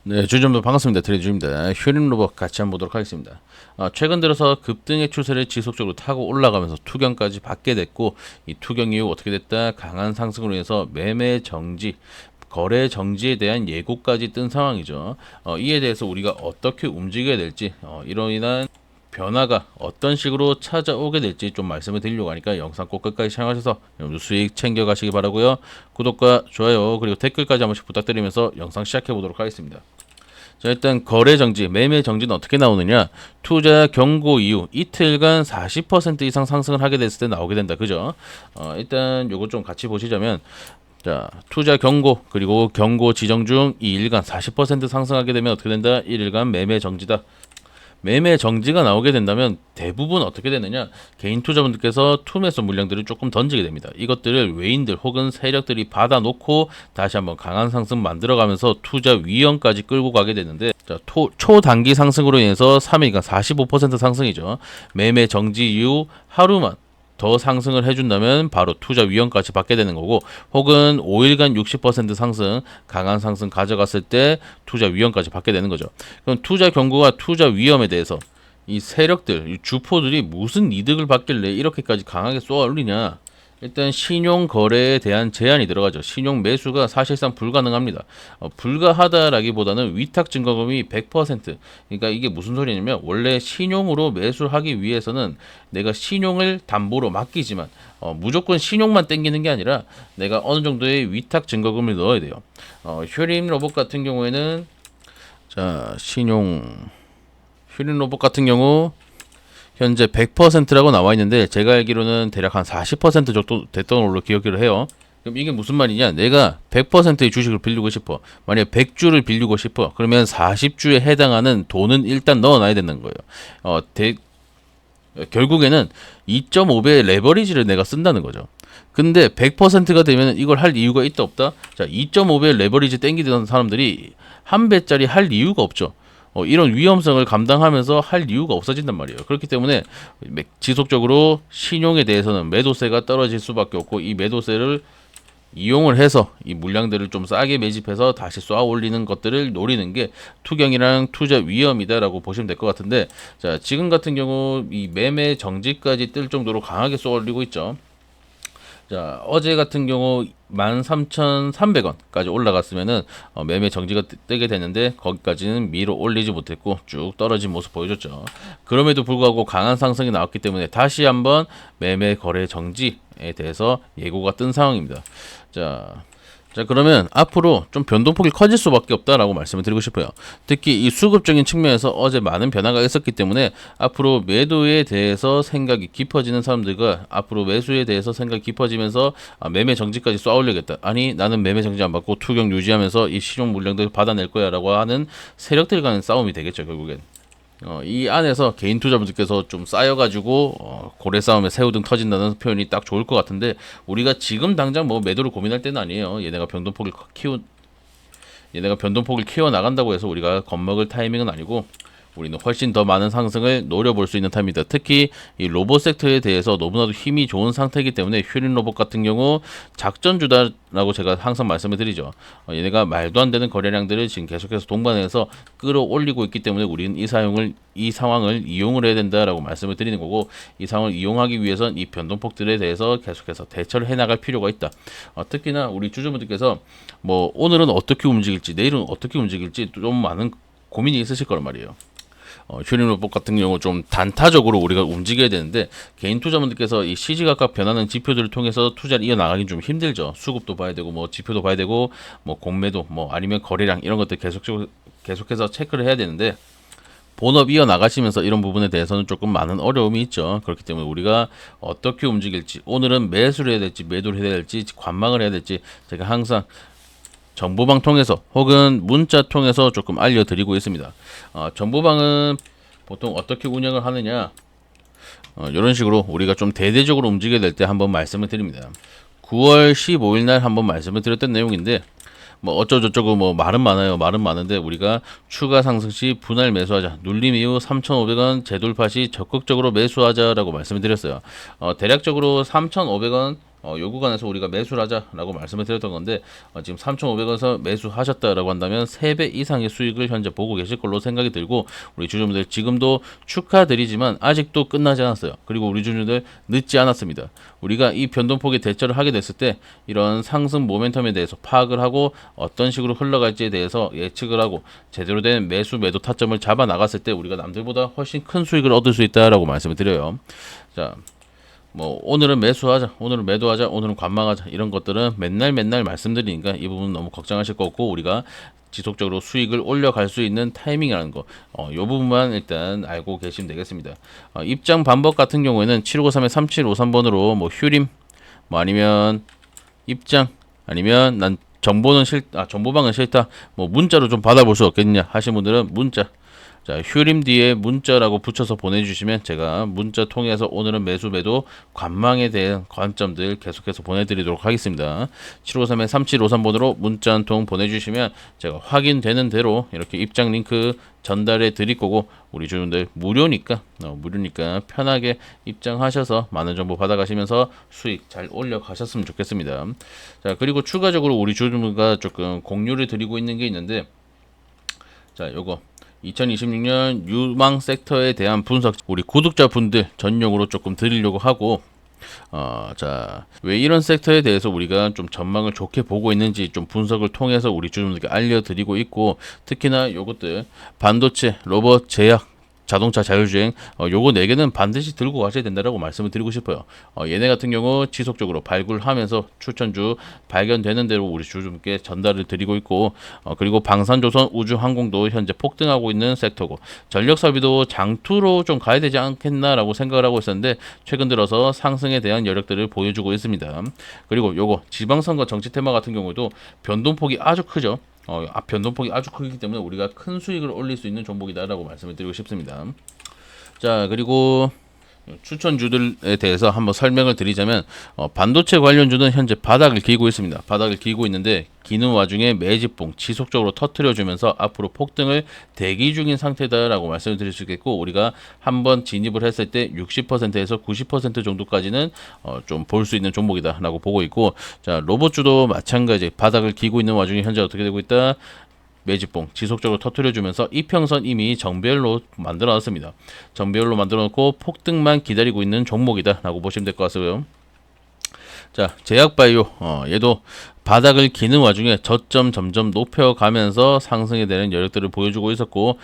네, 주주분들 반갑습니다. 트레이드주입니다. 휴림 로봇 같이 한번 보도록 하겠습니다. 최근 들어서 급등의 추세를 지속적으로 타고 올라가면서 투경까지 받게 됐고, 이 투경 이후 어떻게 됐다? 강한 상승으로 인해서 매매 정지, 거래 정지에 대한 예고까지 뜬 상황이죠. 이에 대해서 우리가 어떻게 움직여야 될지, 이로 인한 변화가 어떤 식으로 찾아오게 될지 좀 말씀을 드리려고 하니까 영상 꼭 끝까지 시청하셔서 여러분 수익 챙겨가시기 바라고요. 구독과 좋아요 그리고 댓글까지 한 번씩 부탁드리면서 영상 시작해 보도록 하겠습니다. 자, 일단 거래 정지, 매매 정지는 어떻게 나오느냐? 투자 경고 이후 이틀간 40% 이상 상승을 하게 됐을 때 나오게 된다. 그죠? 일단 요거 좀 같이 보시자면, 자, 투자 경고 그리고 경고 지정 중 이 일간 40% 상승하게 되면 어떻게 된다? 1일간 매매 정지다. 매매 정지가 나오게 된다면 대부분 어떻게 되느냐, 개인 투자분들께서 투매수 물량들을 조금 던지게 됩니다. 이것들을 외인들 혹은 세력들이 받아놓고 다시 한번 강한 상승 만들어가면서 투자 위험까지 끌고 가게 되는데, 자, 초단기 상승으로 인해서 3일간 45% 상승이죠. 매매 정지 이후 하루만 더 상승을 해준다면 바로 투자 위험까지 받게 되는 거고, 혹은 5일간 60% 상승, 강한 상승 가져갔을 때 투자 위험까지 받게 되는 거죠. 그럼 투자 경고와 투자 위험에 대해서 이 세력들, 이 주포들이 무슨 이득을 받길래 이렇게까지 강하게 쏘아 올리냐? 일단 신용 거래에 대한 제한이 들어가죠. 신용 매수가 사실상 불가능합니다. 불가하다라기보다는 위탁 증거금이 100%. 그러니까 이게 무슨 소리냐면, 원래 신용으로 매수하기 위해서는 내가 신용을 담보로 맡기지만 무조건 신용만 땡기는 게 아니라 내가 어느 정도의 위탁 증거금을 넣어야 돼요. 휴림 로봇 같은 경우에는, 자, 휴림 로봇 같은 경우 현재 100%라고 나와 있는데, 제가 알기로는 대략 한 40% 정도 됐던 걸로 기억을 해요. 그럼 이게 무슨 말이냐? 내가 100%의 주식을 빌리고 싶어. 만약에 100주를 빌리고 싶어. 그러면 40주에 해당하는 돈은 일단 넣어놔야 되는 거예요. 결국에는 2.5배의 레버리지를 내가 쓴다는 거죠. 근데 100%가 되면 이걸 할 이유가 있다 없다? 자, 2.5배의 레버리지 땡기던 사람들이 한 배짜리 할 이유가 없죠. 이런 위험성을 감당하면서 할 이유가 없어진단 말이에요. 그렇기 때문에 지속적으로 신용에 대해서는 매도세가 떨어질 수밖에 없고, 이 매도세를 이용을 해서 이 물량들을 좀 싸게 매집해서 다시 쏘아 올리는 것들을 노리는 게 투경이랑 투자 위험이다라고 보시면 될 것 같은데, 자, 지금 같은 경우 이 매매 정지까지 뜰 정도로 강하게 쏘아 올리고 있죠. 자, 어제 같은 경우 13,300원까지 올라갔으면은 매매 정지가 뜨게 되는데, 거기까지는 밀어 올리지 못했고 쭉 떨어진 모습 보여줬죠. 그럼에도 불구하고 강한 상승이 나왔기 때문에 다시 한번 매매 거래 정지에 대해서 예고가 뜬 상황입니다. 자, 그러면 앞으로 좀 변동폭이 커질 수밖에 없다라고 말씀을 드리고 싶어요. 특히 이 수급적인 측면에서 어제 많은 변화가 있었기 때문에 앞으로 매도에 대해서 생각이 깊어지는 사람들과 앞으로 매수에 대해서 생각이 깊어지면서 매매 정지까지 쏘아올리겠다. 아니, 나는 매매 정지 안 받고 투경 유지하면서 이 실용 물량들 받아낼 거야라고 하는 세력들 간의 싸움이 되겠죠, 결국엔. 이 안에서 개인 투자분들께서 좀 쌓여가지고 고래 싸움에 새우등 터진다는 표현이 딱 좋을 것 같은데, 우리가 지금 당장 뭐 매도를 고민할 때는 아니에요. 얘네가 변동폭을 키워 나간다고 해서 우리가 겁먹을 타이밍은 아니고, 우리는 훨씬 더 많은 상승을 노려볼 수 있는 타입니다. 특히 이 로봇 섹터에 대해서 너무나도 힘이 좋은 상태이기 때문에 휴린 로봇 같은 경우 작전주다라고 제가 항상 말씀을 드리죠. 얘네가 말도 안 되는 거래량들을 지금 계속해서 동반해서 끌어올리고 있기 때문에 우리는 이 상황을 이용을 해야 된다라고 말씀을 드리는 거고, 이 상황을 이용하기 위해선 이 변동폭들에 대해서 계속해서 대처를 해나갈 필요가 있다. 특히나 우리 주주분들께서 뭐 오늘은 어떻게 움직일지, 내일은 어떻게 움직일지 좀 많은 고민이 있으실 거란 말이에요. 휴림 로봇 같은 경우 좀 단타적으로 우리가 움직여야 되는데, 개인 투자분들께서 이 시시각각 변하는 지표들을 통해서 투자를 이어나가긴 좀 힘들죠. 수급도 봐야 되고, 뭐 지표도 봐야 되고, 뭐 공매도, 뭐 아니면 거래량 이런 것들 계속해서 체크를 해야 되는데, 본업 이어나가시면서 이런 부분에 대해서는 조금 많은 어려움이 있죠. 그렇기 때문에 우리가 어떻게 움직일지, 오늘은 매수를 해야 될지 매도를 해야 될지 관망을 해야 될지 제가 항상 정보방 통해서 혹은 문자 통해서 조금 알려드리고 있습니다. 정보방은 보통 어떻게 운영을 하느냐, 이런 식으로 우리가 좀 대대적으로 움직여야 될 때 한번 말씀을 드립니다. 9월 15일 날 한번 말씀을 드렸던 내용인데, 뭐 어쩌고저쩌고 뭐 말은 많은데, 우리가 추가 상승 시 분할 매수하자, 눌림 이후 3,500원 재돌파 시 적극적으로 매수하자라고 말씀을 드렸어요. 대략적으로 3,500원 요 구간에서 우리가 매수를 하자라고 말씀을 드렸던 건데 지금 3,500원에서 매수하셨다라고 한다면 3배 이상의 수익을 현재 보고 계실 걸로 생각이 들고 우리 주주분들 지금도 축하드리지만 아직도 끝나지 않았어요. 그리고 우리 주주들 늦지 않았습니다. 우리가 이 변동폭에 대처를 하게 됐을 때 이런 상승 모멘텀에 대해서 파악을 하고 어떤 식으로 흘러갈지에 대해서 예측을 하고 제대로 된 매수 매도 타점을 잡아 나갔을 때 우리가 남들보다 훨씬 큰 수익을 얻을 수 있다라고 말씀을 드려요. 자, 뭐 오늘은 매수하자, 오늘은 매도하자, 오늘은 관망하자 이런 것들은 맨날 말씀드리니까 이 부분 너무 걱정하실 거 없고 우리가 지속적으로 수익을 올려갈 수 있는 타이밍이라는 거, 요 부분만 일단 알고 계시면 되겠습니다. 입장 반복 같은 경우에는 7553에 3753번으로 뭐 휴림, 뭐 아니면 입장, 아니면 난 정보방은 싫다, 뭐 문자로 좀 받아볼 수 없겠냐 하신 분들은 문자. 자, 휴림 뒤에 문자라고 붙여서 보내주시면 제가 문자 통해서 오늘은 매수 매도 관망에 대한 관점들 계속해서 보내드리도록 하겠습니다. 753에 3753번으로 문자 한 통 보내주시면 제가 확인되는 대로 이렇게 입장 링크 전달해 드릴 거고 우리 주주분들 무료니까 편하게 입장하셔서 많은 정보 받아가시면서 수익 잘 올려가셨으면 좋겠습니다. 자, 그리고 추가적으로 우리 주주분과 조금 공유를 드리고 있는 게 있는데, 자, 요거 2026년 유망 섹터에 대한 분석 우리 구독자분들 전용으로 조금 드리려고 하고, 자, 왜 이런 섹터에 대해서 우리가 좀 전망을 좋게 보고 있는지 좀 분석을 통해서 우리 주주분들께 알려드리고 있고, 특히나 요것들 반도체, 로봇, 제약, 자동차 자율주행, 요거 4개는 반드시 들고 가셔야 된다라고 말씀을 드리고 싶어요. 얘네 같은 경우 지속적으로 발굴하면서 추천주 발견되는 대로 우리 주주분께 전달을 드리고 있고, 그리고 방산조선, 우주항공도 현재 폭등하고 있는 섹터고, 전력설비도 장투로 좀 가야 되지 않겠나라고 생각을 하고 있었는데 최근 들어서 상승에 대한 여력들을 보여주고 있습니다. 그리고 요거 지방선거 정치 테마 같은 경우도 변동폭이 아주 크죠. 변동폭이 아주 크기 때문에 우리가 큰 수익을 올릴 수 있는 종목이다라고 말씀을 드리고 싶습니다. 자, 그리고 추천주들에 대해서 한번 설명을 드리자면, 반도체 관련주는 현재 바닥을 기고 있습니다. 바닥을 기고 있는데 기는 와중에 매집봉 지속적으로 터트려주면서 앞으로 폭등을 대기 중인 상태다라고 말씀을 드릴 수 있겠고, 우리가 한번 진입을 했을 때 60%에서 90% 정도까지는 좀 볼 수 있는 종목이다라고 보고 있고, 자, 로봇주도 마찬가지 바닥을 기고 있는 와중에 현재 어떻게 되고 있다? 매집봉 지속적으로 터트려주면서 이평선 이미 정배열로 만들어놨습니다. 정배열로 만들어놓고 폭등만 기다리고 있는 종목이다 라고 보시면 될 것 같고요. 자, 제약바이오, 얘도 바닥을 기는 와중에 저점 점점 높여가면서 상승에 대한 여력들을 보여주고 있었고,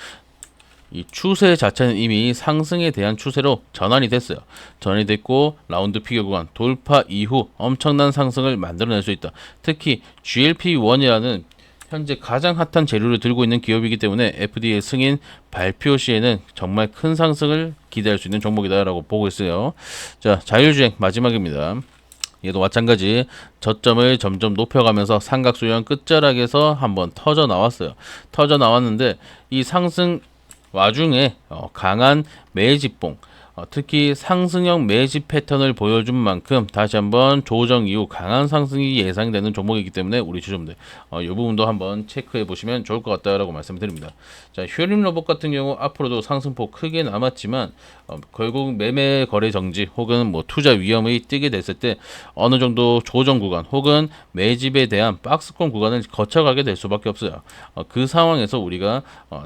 이 추세 자체는 이미 상승에 대한 추세로 전환이 됐어요. 전환이 됐고 라운드 피겨 구간 돌파 이후 엄청난 상승을 만들어낼 수 있다. 특히 GLP-1이라는 현재 가장 핫한 재료를 들고 있는 기업이기 때문에 FDA 승인 발표 시에는 정말 큰 상승을 기대할 수 있는 종목이다라고 보고 있어요. 자, 자율주행 마지막입니다. 얘도 마찬가지 저점을 점점 높여가면서 삼각수렴 끝자락에서 한번 터져 나왔어요. 터져 나왔는데 이 상승 와중에 강한 매집봉, 특히 상승형 매집 패턴을 보여준 만큼 다시 한번 조정 이후 강한 상승이 예상되는 종목이기 때문에 우리 주주분들 이 부분도 한번 체크해 보시면 좋을 것 같다라고 말씀드립니다. 자, 휴림 로봇 같은 경우 앞으로도 상승폭 크게 남았지만 결국 매매 거래 정지 혹은 뭐 투자 위험이 뜨게 됐을 때 어느 정도 조정 구간 혹은 매집에 대한 박스권 구간을 거쳐가게 될 수밖에 없어요. 그 상황에서 우리가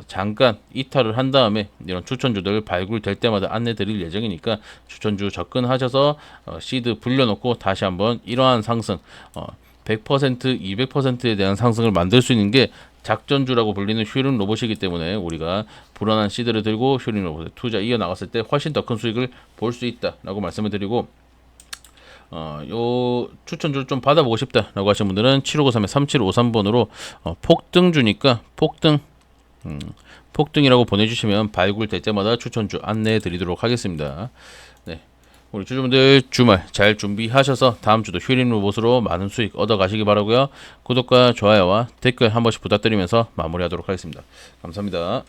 잠깐 이탈을 한 다음에 이런 추천주들 발굴될 때마다 안내 드릴 예정이니까 추천주 접근하셔서 시드 불려놓고 다시 한번 이러한 상승 100%, 200%에 대한 상승을 만들 수 있는 게 작전주라고 불리는 휴림 로봇이기 때문에 우리가 불안한 시드를 들고 휴림 로봇에 투자 이어나갔을 때 훨씬 더 큰 수익을 볼 수 있다라고 말씀을 드리고, 요 추천주를 좀 받아보고 싶다라고 하시는 분들은 7593에 3753번으로 폭등주니까 폭등이라고 보내주시면 발굴될 때마다 추천주 안내해 드리도록 하겠습니다. 네, 우리 주주분들 주말 잘 준비하셔서 다음 주도 휴림 로봇으로 많은 수익 얻어 가시기 바라고요. 구독과 좋아요와 댓글 한 번씩 부탁드리면서 마무리하도록 하겠습니다. 감사합니다.